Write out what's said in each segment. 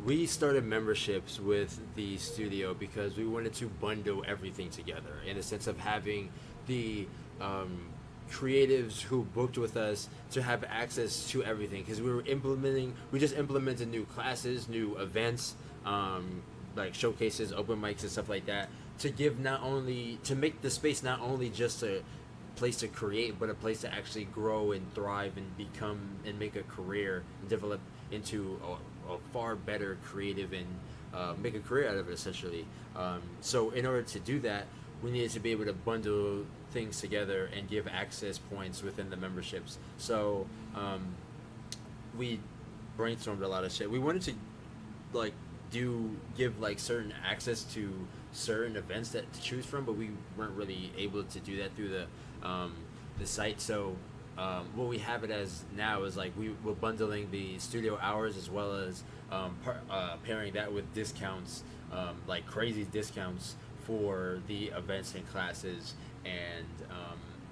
we started memberships with the studio because we wanted to bundle everything together in the sense of having the creatives who booked with us to have access to everything because we just implemented new classes, new events, like showcases, open mics, and stuff like that to give not only to make the space not only just a place to create, but a place to actually grow and thrive and become and make a career and develop into a far better creative and make a career out of it essentially. So in order to do that, we needed to be able to bundle things together and give access points within the memberships. So we brainstormed a lot of shit. We wanted to like give like certain access to certain events that to choose from, but we weren't really able to do that through the site. So what we have it as now is like we're bundling the studio hours as well as pairing that with discounts, like crazy discounts for the events and classes and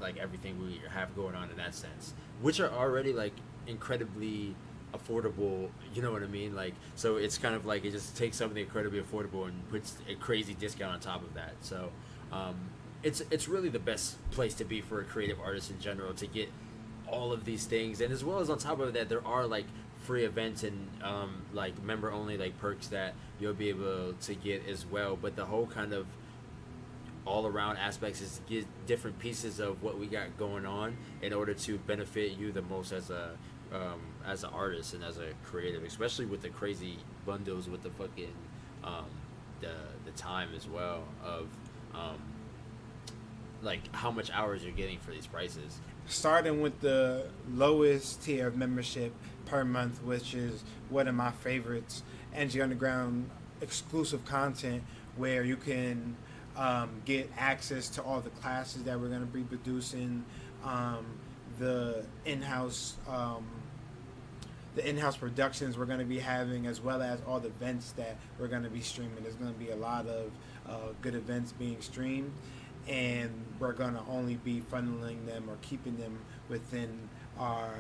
like everything we have going on in that sense, which are already like incredibly affordable. You know what I mean? Like, so it's kind of like it just takes something incredibly affordable and puts a crazy discount on top of that. So it's really the best place to be for a creative artist in general to get all of these things, and as well as on top of that there are like free events and like member only like perks that you'll be able to get as well. But the whole kind of all around aspects is to get different pieces of what we got going on in order to benefit you the most as an artist and as a creative, especially with the crazy bundles with the fucking the time as well of like how much hours you're getting for these prices. Starting with the lowest tier of membership per month, which is one of my favorites, NG Underground exclusive content, where you can get access to all the classes that we're going to be producing, the in-house productions we're going to be having, as well as all the events that we're going to be streaming. There's going to be a lot of good events being streamed, and we're going to only be funneling them or keeping them within our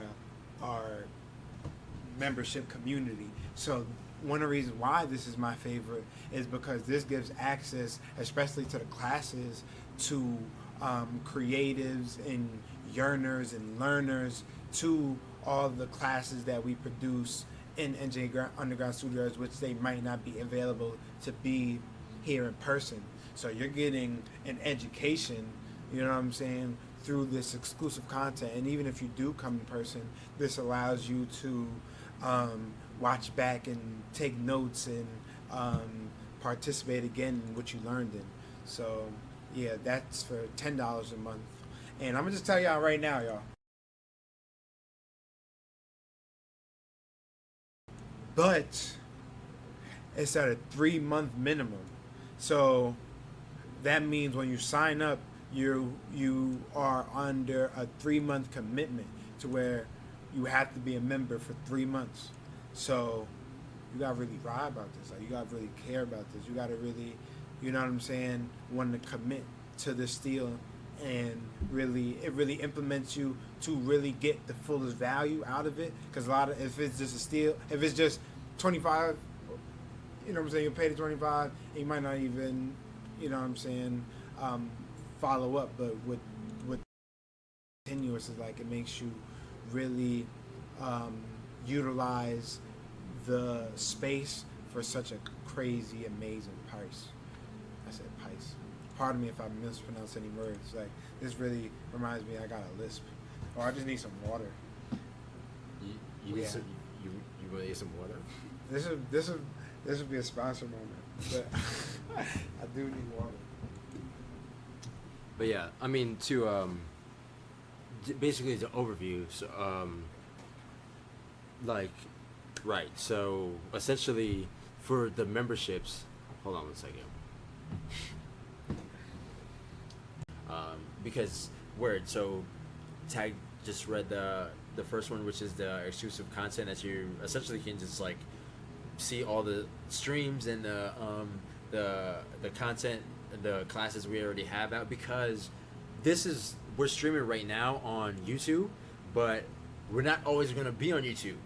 membership community. So one of the reasons why this is my favorite is because this gives access, especially to the classes, to creatives and yearners and learners to all the classes that we produce in Underground Studios, which they might not be available to be here in person. So you're getting an education, you know what I'm saying, through this exclusive content. And even if you do come in person, this allows you to watch back and take notes and participate again in what you learned in. So yeah, that's for $10 a month. And I'm gonna just tell y'all right now, y'all. But it's at a 3-month minimum. So that means when you sign up, you are under a 3-month commitment to where you have to be a member for 3 months. So you gotta really ride about this. Like, you gotta really care about this. You gotta really, you know what I'm saying, want to commit to this deal, and it really implements you to really get the fullest value out of it. Because if it's just a steal, if it's just 25, you know what I'm saying, you pay the 25, and you might not even, you know what I'm saying, follow up. But with continuous is like, it makes you really utilize the space for such a crazy, amazing price. I said price. Pardon me if I mispronounce any words. Like, this really reminds me I got a lisp, or I just need some water. You really need some water. This would be a sponsor moment, but I do need water. But yeah, I mean, to basically the overview. So like, right. So essentially, for the memberships, hold on one second. Because so Tag just read the first one, which is the exclusive content that you essentially can just like see all the streams and the content, the classes we already have out, because we're streaming right now on YouTube, but we're not always going to be on YouTube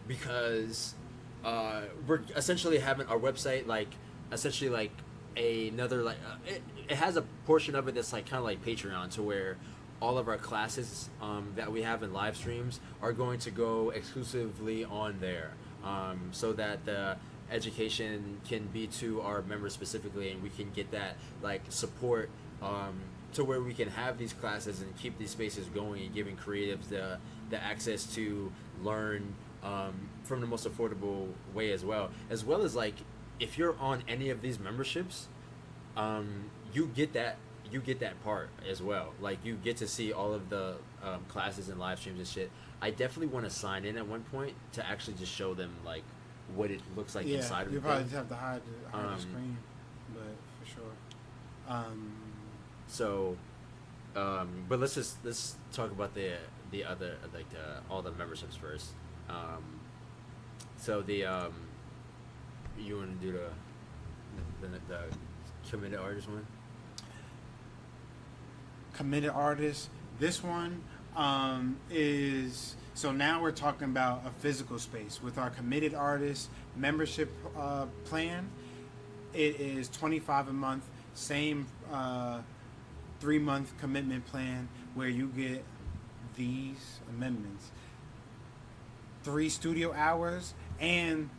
because we're essentially having our website like essentially like another like it has a portion of it that's like kind of like Patreon, to where all of our classes that we have in live streams are going to go exclusively on there, so that the education can be to our members specifically, and we can get that like support, to where we can have these classes and keep these spaces going and giving creatives the access to learn, from the most affordable way, as well as like if you're on any of these memberships, you get that part as well. Like you get to see all of the classes and live streams and shit. I definitely want to sign in at one point to actually just show them like what it looks like inside of the you probably thing. just have to hide the screen, but for sure. So, but let's talk about the other like all the memberships first. So the you want to do the committed artist one? Committed artists. This one is, so now we're talking about a physical space with our committed artist membership plan. It is $25 a month, same 3-month commitment plan where you get these amendments: 3 studio hours, and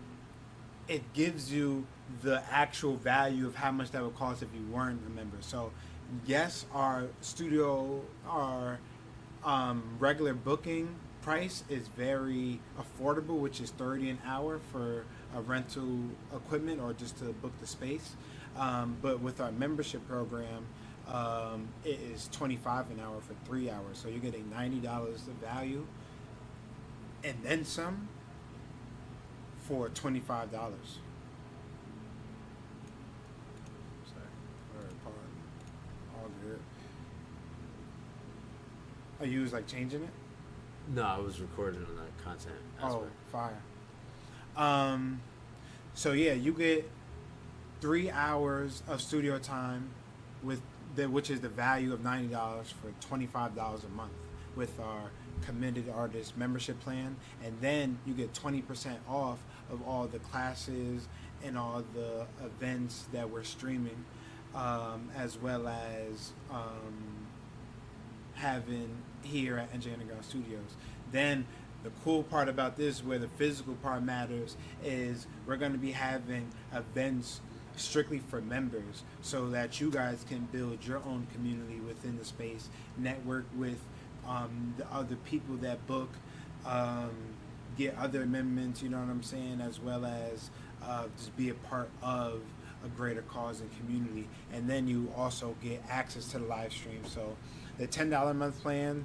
it gives you the actual value of how much that would cost if you weren't a member. So yes, our regular booking price is very affordable, which is $30 an hour for a rental equipment or just to book the space. But with our membership program, it is $25 an hour for 3 hours. So you're getting $90 of value and then some for $25. All good. Are you like changing it? No, I was recording on the content aspect. Fire. So yeah, you get 3 hours of studio time which is the value of $90 for $25 a month with our committed artist membership plan, and then you get 20% off of all the classes and all the events that we're streaming, as well as having here at NJ Underground Studios. Then the cool part about this, where the physical part matters, is we're going to be having events strictly for members so that you guys can build your own community within the space, network with the other people that book, get other amendments, you know what I'm saying, as well as just be a part of a greater cause and community. And then you also get access to the live stream. So the $10 a month plan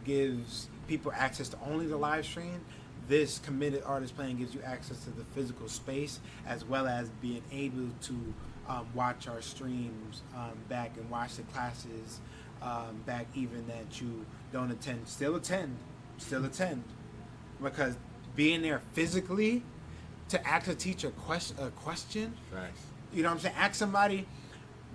gives people access to only the live stream. This committed artist plan gives you access to the physical space, as well as being able to watch our streams back and watch the classes back, even that you don't attend. Still attend. Because being there physically to actually teach a question, Facts. you know what I'm saying? Ask somebody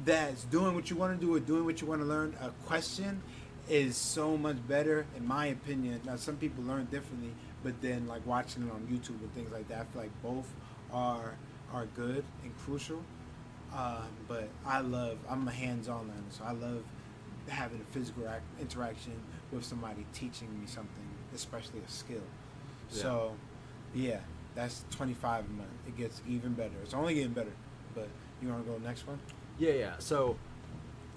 that's doing what you want to do or doing what you want to learn a question is so much better, in my opinion. Now, some people learn differently, but then like watching it on YouTube and things like that, I feel like both are good and crucial. But I'm a hands-on learner, so I love having a physical interaction with somebody teaching me something, especially a skill. Yeah. So, yeah, that's $25 a month. It gets even better. It's only getting better. But you want to go next one? Yeah. So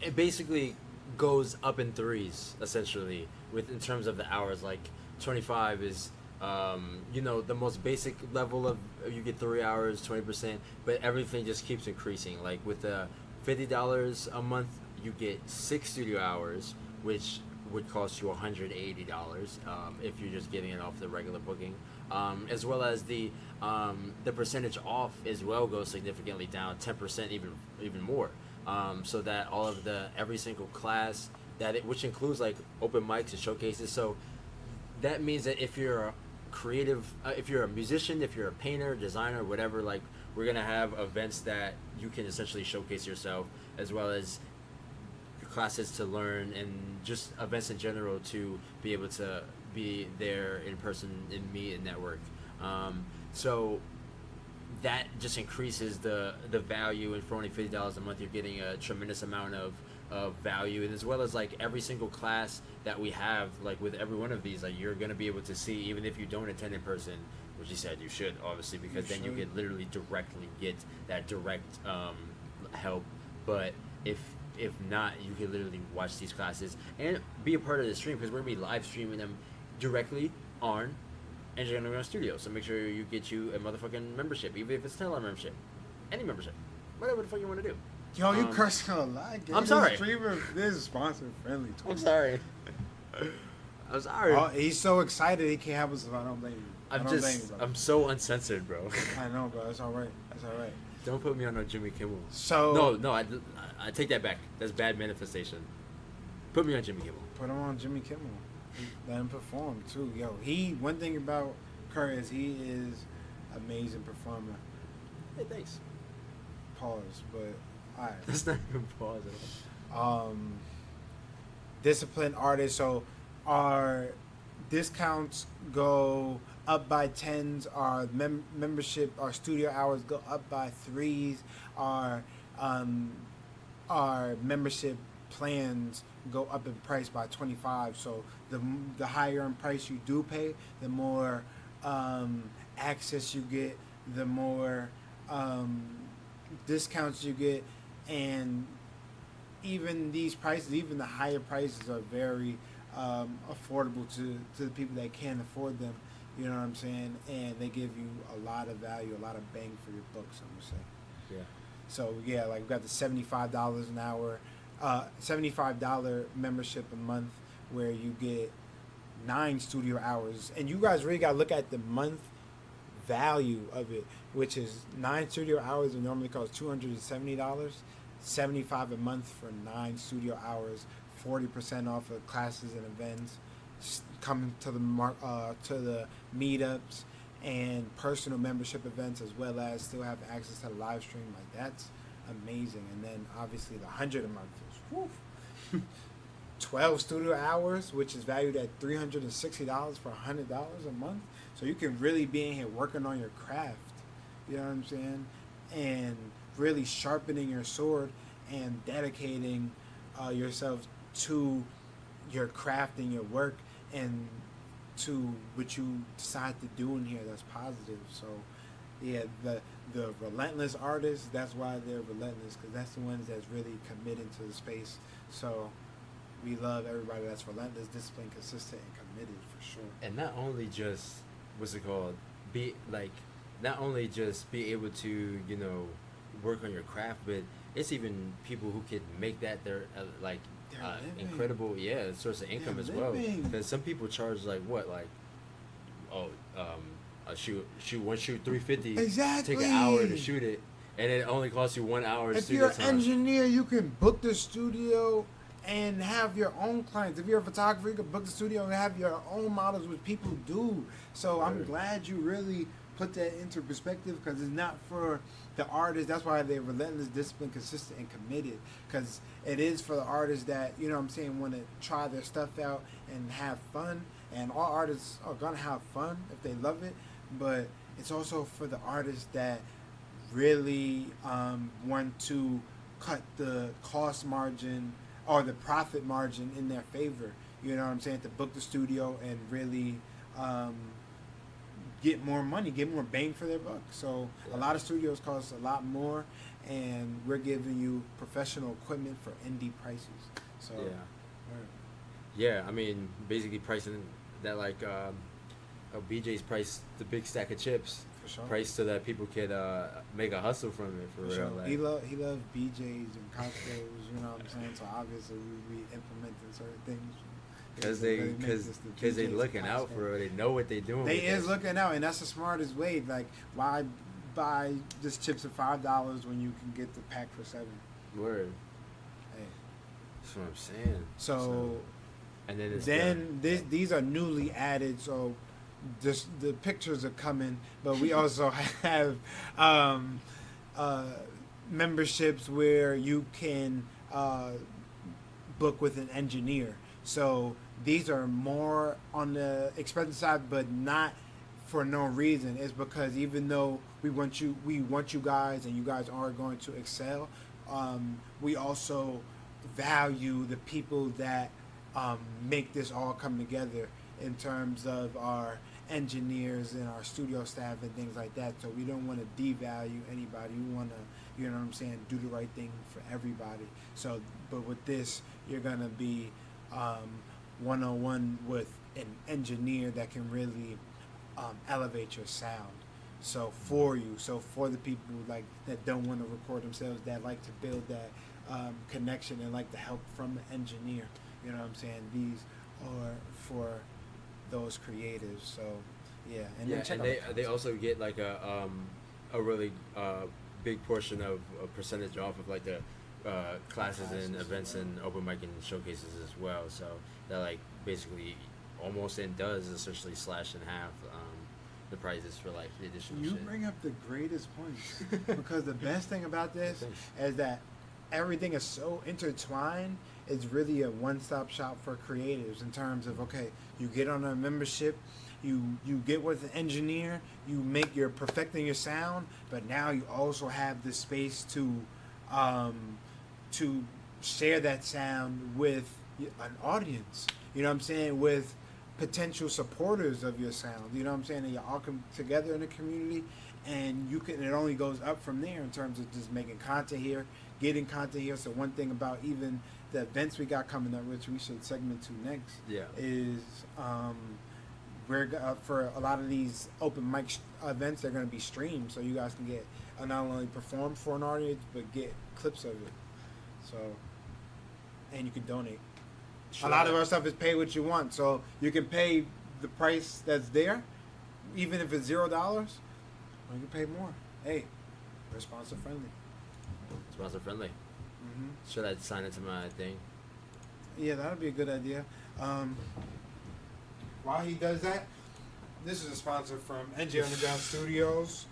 it basically goes up in threes, essentially, in terms of the hours. Like 25 is the most basic level of, you get 3 hours, 20%, but everything just keeps increasing. Like with the $50 a month, you get 6 studio hours, which would cost you $180 if you're just getting it off the regular booking, as well as the percentage off as well goes significantly down, 10% even more, so that all of every single class which includes like open mics and showcases. So that means that if you're a creative, if you're a musician, if you're a painter, designer, whatever, like we're gonna have events that you can essentially showcase yourself, as well as classes to learn, and just events in general to be able to be there in person and meet and network. So that just increases the value, and for only $50 a month you're getting a tremendous amount of value, and as well as like every single class that we have, like with every one of these, like you're gonna be able to see, even if you don't attend in person, which you said you should, obviously, because then you can literally directly get that direct help. But if not, you can literally watch these classes and be a part of the stream, because we're gonna be live streaming them directly on Engineering Underground Studios. So make sure you get you a motherfucking membership, even if it's $10 membership, any membership, whatever the fuck you want to do. Yo, you cursing a lot. I'm sorry. This is sponsor friendly. I'm sorry. I'm sorry. Oh, he's so excited he can't help us if I don't blame you. I'm so uncensored, bro. I know, bro. It's all right. It's all right. Don't put me on no Jimmy Kimmel. So No, I take that back. That's bad manifestation. Put me on Jimmy Kimmel. Put him on Jimmy Kimmel. Let him perform too. Yo, one thing about Kurt is he is amazing performer. Hey, thanks. Pause, but alright. That's not even pause at all. Disciplined artists. So our discounts go up by 10s. Our membership, our studio hours go up by 3s. Our membership plans go up in price by 25. So the higher in price you do pay, the more access you get, the more discounts you get, and even these prices, even the higher prices, are very affordable to the people that can't afford them. You know what I'm saying? And they give you a lot of value, a lot of bang for your buck, so I'm gonna say. Yeah. So yeah, like we got the $75 an hour, $75 membership a month, where you get 9 studio hours, and you guys really gotta look at the month value of it, which is 9 studio hours would normally cost $270, $75 a month for 9 studio hours, 40% off of classes and events, coming to the meetups and personal membership events, as well as still have access to the live stream. Like, that's amazing. And then obviously the 100 a month is woof. 12 studio hours, which is valued at $360 for $100 a month. So you can really be in here working on your craft, you know what I'm saying, and really sharpening your sword and dedicating yourself to your craft and your work and to what you decide to do in here that's positive. So yeah, the relentless artists, that's why they're relentless, because that's the ones that's really committed to the space. So we love everybody that's relentless, disciplined, consistent, and committed, for sure. And not only just, what's it called, not only just be able to, work on your craft, but it's even people who could make that their incredible source of income as well. Because some people charge shoot $350. Exactly. Take an hour to shoot it, and it only costs you 1 hour. If studio you're an time. engineer, you can book the studio and have your own clients. If you're a photographer, you can book the studio and have your own models, which people do. So I'm glad you really put that into perspective, because it's not for the artists. That's why they're relentless, disciplined, consistent, and committed, because it is for the artists that, want to try their stuff out and have fun. And all artists are going to have fun if they love it, but it's also for the artists that really want to cut the cost margin or the profit margin in their favor, to book the studio and really get more money, get more bang for their buck. So a lot of studios cost a lot more, and we're giving you professional equipment for indie prices. So I mean, basically pricing that like BJ's priced the big stack of chips, for sure, priced so that people could make a hustle from it, for real. Sure. Like, He loves BJ's and Costco's, you know what I'm saying? So obviously we implementing certain things. Because they looking out for it. They know what they doing. They is looking out, and that's the smartest way. Like, why buy just chips at $5 when you can get the pack for $7? Word. Hey. That's what I'm saying. So and then these are newly added. So just the pictures are coming, but we also have memberships where you can book with an engineer. So these are more on the expensive side, but not for no reason. It's because even though we want you guys, and you guys are going to excel, we also value the people that make this all come together in terms of our engineers and our studio staff and things like that. So we don't want to devalue anybody. We want to, you know what I'm saying, do the right thing for everybody. So, but with this, you're gonna be one-on-one with an engineer that can really elevate your sound. So for you, so for the people like that don't want to record themselves, that like to build that connection and like the help from the engineer. You know what I'm saying? These are for those creatives. So yeah, and yeah, then check and out they also get like a really big portion of a percentage off of like the classes and events and open mic and showcases as well. So that like basically almost and does essentially slash in half the prices for like the additional you shit. bring up the greatest points because the best thing about this is that everything is so intertwined. It's really a one-stop shop for creatives in terms of, okay, you get on a membership, you get with an engineer, you're perfecting your sound, but now you also have the space to share that sound with an audience. You know what I'm saying? With potential supporters of your sound. You know what I'm saying? And you all come together in a community, and it only goes up from there in terms of just making content here, getting content here. So one thing about even the events we got coming up, which we should segment to next, is we're for a lot of these open mic events, they're going to be streamed, so you guys can get not only perform for an audience, but get clips of it. So, and you can donate. A lot of our stuff is pay what you want, so you can pay the price that's there, even if it's $0, or you can pay more. Hey, we're sponsor friendly. Sponsor friendly. Mm-hmm. Should I sign into my thing? Yeah, that would be a good idea. While he does that, this is a sponsor from NJ Underground Studios.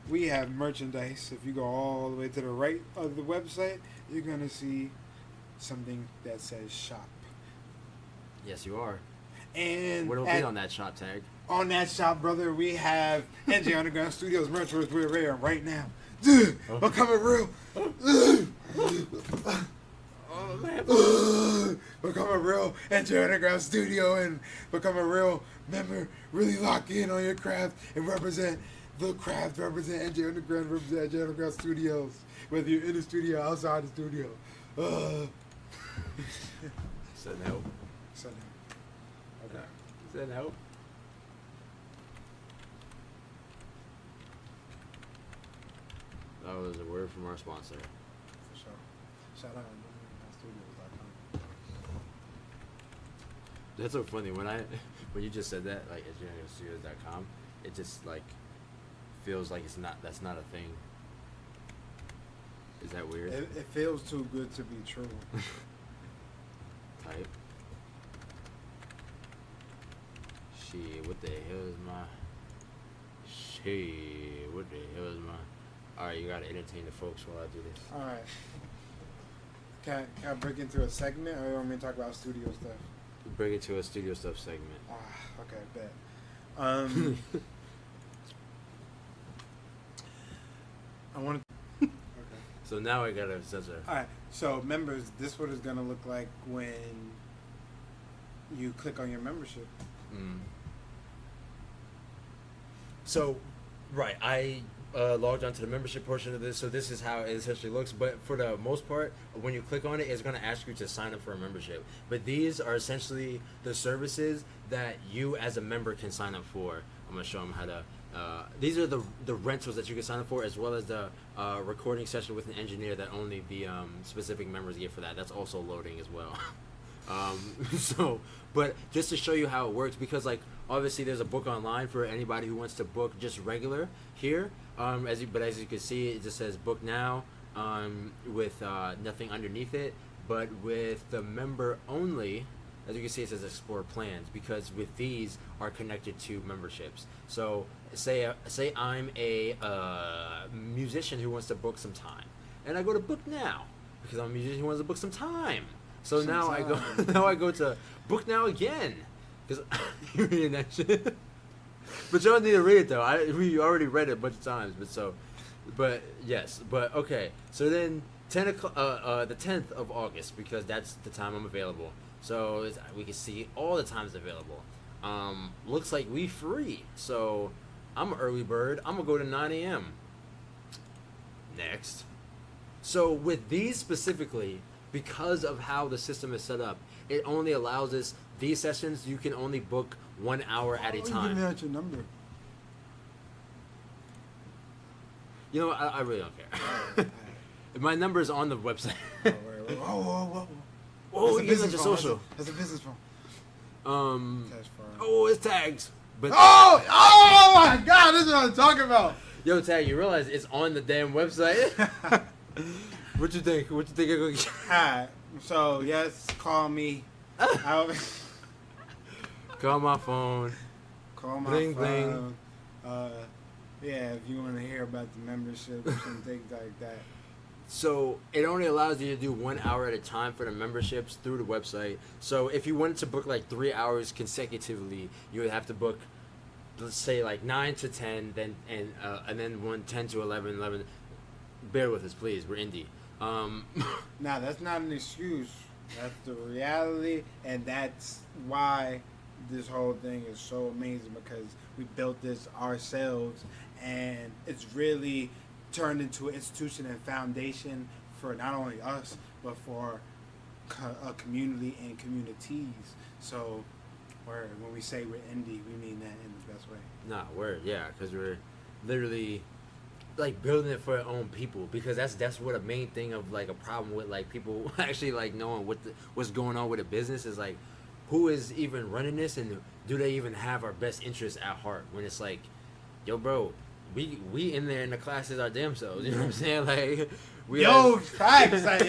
We have merchandise. If you go all the way to the right of the website, you're going to see something that says shop. Yes, you are. And what'll be on that shop tag? On that shop, brother, we have NJ Underground Studios merch, which we're wearing right now. Becoming real. Become a real NJ Underground Studio and become a real member. Really lock in on your craft and represent the craft. Represent NJ Underground. Represent NJ Underground Studios. Whether you're in the studio, outside the studio. Said no. Said no. Okay. Said no. That was a word from our sponsor. For sure. Shout out to njundergroundstudios.com. That's so funny when you just said that, like njundergroundstudios.com, it just like feels like that's not a thing. Is that weird? It feels too good to be true. Type. Shit, what the hell is my? Shit, what the hell is my? All right, you gotta entertain the folks while I do this. All right. Can I break into a segment, or you want me to talk about studio stuff? Bring it to a studio stuff segment. Okay, bet. I want to. Okay. So now I gotta censor. All right. So members, this is what it's gonna look like when you click on your membership. So, right, I logged onto the membership portion of this, so this is how it essentially looks. But for the most part, when you click on it, it's going to ask you to sign up for a membership. But these are essentially the services that you as a member can sign up for. I'm going to show them how to. These are the rentals that you can sign up for, as well as the recording session with an engineer that only the specific members get for that. That's also loading as well. But just to show you how it works, because like obviously there's a book online for anybody who wants to book just regular here. As you can see, it just says book now, with nothing underneath it. But with the member only, as you can see, it says explore plans, because with these are connected to memberships. So say I'm a musician who wants to book some time, and I go to book now because I'm a musician who wants to book some time. So now I go to book now again, because you reading that shit. But you don't need to read it though. We already read it a bunch of times. But yes. But okay. So then 10 o'clock, the 10th of August, because that's the time I'm available. So we can see all the times available. Looks like we free. So I'm an early bird. I'm gonna go to 9 a.m. Next. So with these specifically, because of how the system is set up, it only allows us these sessions. You can only book 1 hour at a time. Give me out your number. You know what? I really don't care. My number is on the website. Whoa. Oh, you got your social. That's a business phone. Oh, it's tags. But oh my God, this is what I'm talking about. Yo, Tag, you realize it's on the damn website? What you think? What you think I'm gonna get? Alright, so yes, call me. Call my phone. Call my bling, phone. Yeah, if you want to hear about the membership and things like that. So it only allows you to do 1 hour at a time for the memberships through the website. So if you wanted to book like 3 hours consecutively, you would have to book, let's say like 9 to 10, then and then 10 to 11. Bear with us, please. We're indie. Now that's not an excuse. That's the reality, and that's why this whole thing is so amazing, because we built this ourselves, and it's really turned into an institution and foundation for not only us, but for a community and communities. So when we say we're indie, we mean that in the best way. Nah, yeah, because we're literally like building it for our own people, because that's what a main thing of like a problem with like people actually like knowing what's going on with a business is like, who is even running this, and do they even have our best interests at heart, when it's like, yo bro, we in there in the classes our damn selves, you know what I'm saying? Like facts, like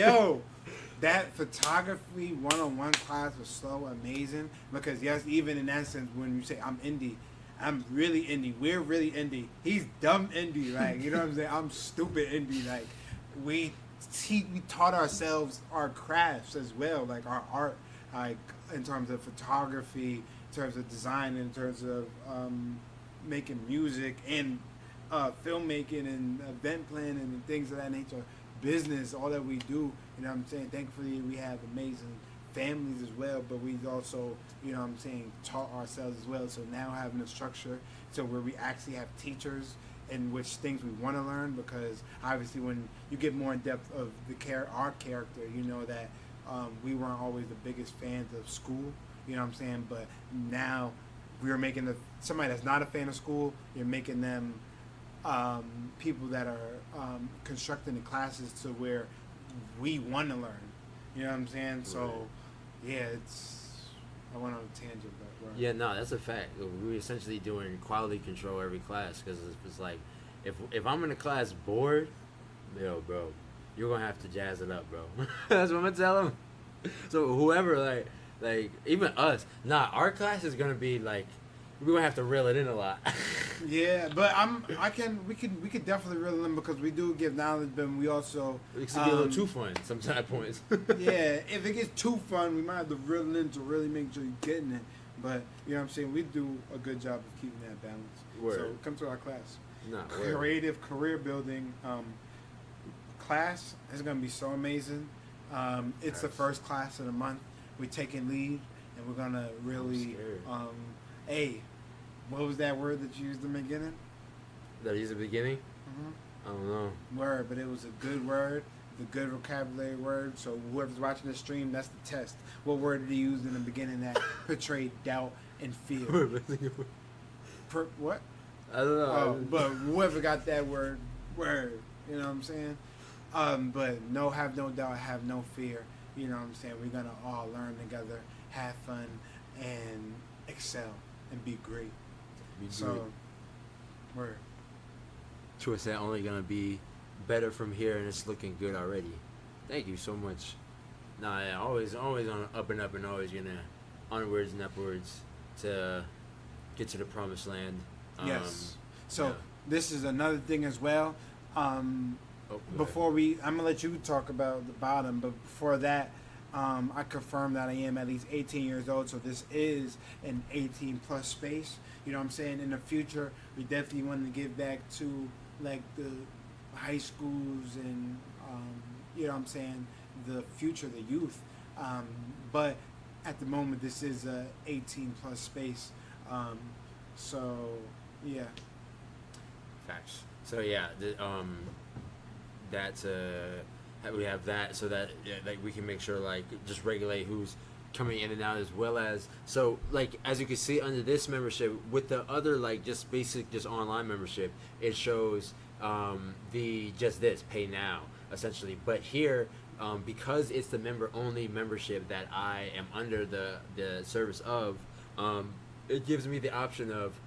that photography one-on-one class was so amazing, because yes, even in that sense, when you say I'm indie, I'm really indie. We're really indie. He's dumb indie. Like, you know what I'm saying? I'm stupid indie. Like, we taught ourselves our crafts as well, like our art, like in terms of photography, in terms of design, in terms of making music and filmmaking and event planning and things of that nature. Business, all that we do. You know what I'm saying? Thankfully, we have amazing families as well, but we also, you know what I'm saying, taught ourselves as well. So now having a structure so where we actually have teachers in which things we want to learn, because obviously when you get more in depth of our character, you know that we weren't always the biggest fans of school, you know what I'm saying, but now we're making somebody that's not a fan of school, you're making them people that are constructing the classes to where we want to learn, you know what I'm saying? So right. Yeah, I went on a tangent, but right. Yeah, no, that's a fact. We're essentially doing quality control every class, because it's like, if I'm in a class bored, yo, bro, you're gonna have to jazz it up, bro. That's what I'm gonna tell them. So whoever, like even us, our class is gonna be like, we're gonna have to reel it in a lot. Yeah, but we could definitely reel it in, because we do give knowledge, but we also it could be a little too fun sometimes points. Yeah, if it gets too fun, we might have to reel it in to really make sure you're getting it. But you know what I'm saying, we do a good job of keeping that balance. Word. So come to our class. Word. Career building class is gonna be so amazing. It's the first class of the month. We're taking lead, and we're gonna really what was that word that you used in the beginning? That I used at the beginning? Mm-hmm. I don't know. Word, but it was a good word, the good vocabulary word. So whoever's watching the stream, that's the test. What word did he use in the beginning that portrayed doubt and fear? What? I don't know. But whoever got that word, you know what I'm saying? But have no doubt, have no fear. You know what I'm saying? We're going to all learn together, have fun, and excel, and be great. Word. True, said only gonna be better from here, and it's looking good already. Thank you so much. Yeah, always on up and up, and always onwards and upwards to get to the promised land. Yes. So this is another thing as well. I'm gonna let you talk about the bottom, but before that, I confirm that I am at least 18 years old, so this is an 18 plus space. You know what I'm saying? In the future, we definitely want to give back to like the high schools and you know what I'm saying, the future, the youth. But at the moment, this is a 18 plus space. So yeah. Facts. So yeah, that's we have that so that yeah, like we can make sure like just regulate who's coming in and out as well as so like as you can see under this membership with the other like just basic just online membership it shows the just this pay now essentially but here because it's the member only membership that I am under the service of it gives me the option of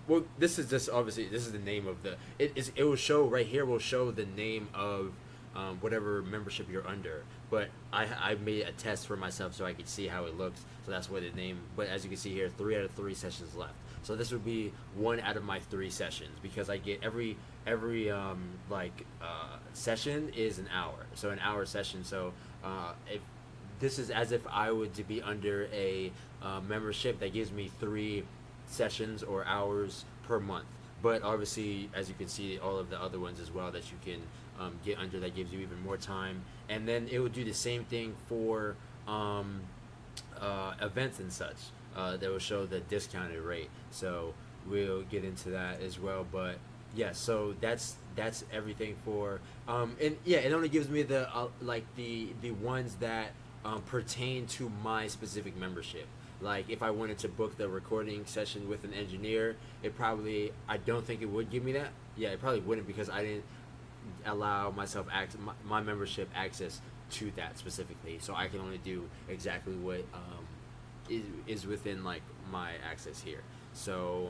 well this is just obviously this is the name of the it will show right here will show the name of whatever membership you're under but I made a test for myself so I could see how it looks so that's what the name but as you can see here 3 out of 3 sessions left so this would be 1 out of my 3 sessions because I get every session is an hour so an hour session so if this is as if I would to be under a membership that gives me 3 sessions or hours per month but obviously as you can see all of the other ones as well that you can get under that gives you even more time and then it will do the same thing for events and such that will show the discounted rate so we'll get into that as well but yeah so that's everything for and yeah it only gives me the the ones that pertain to my specific membership like if I wanted to book the recording session with an engineer it probably I don't think it would give me that yeah it probably wouldn't because I didn't allow myself my membership access to that specifically so I can only do exactly what is within like my access here so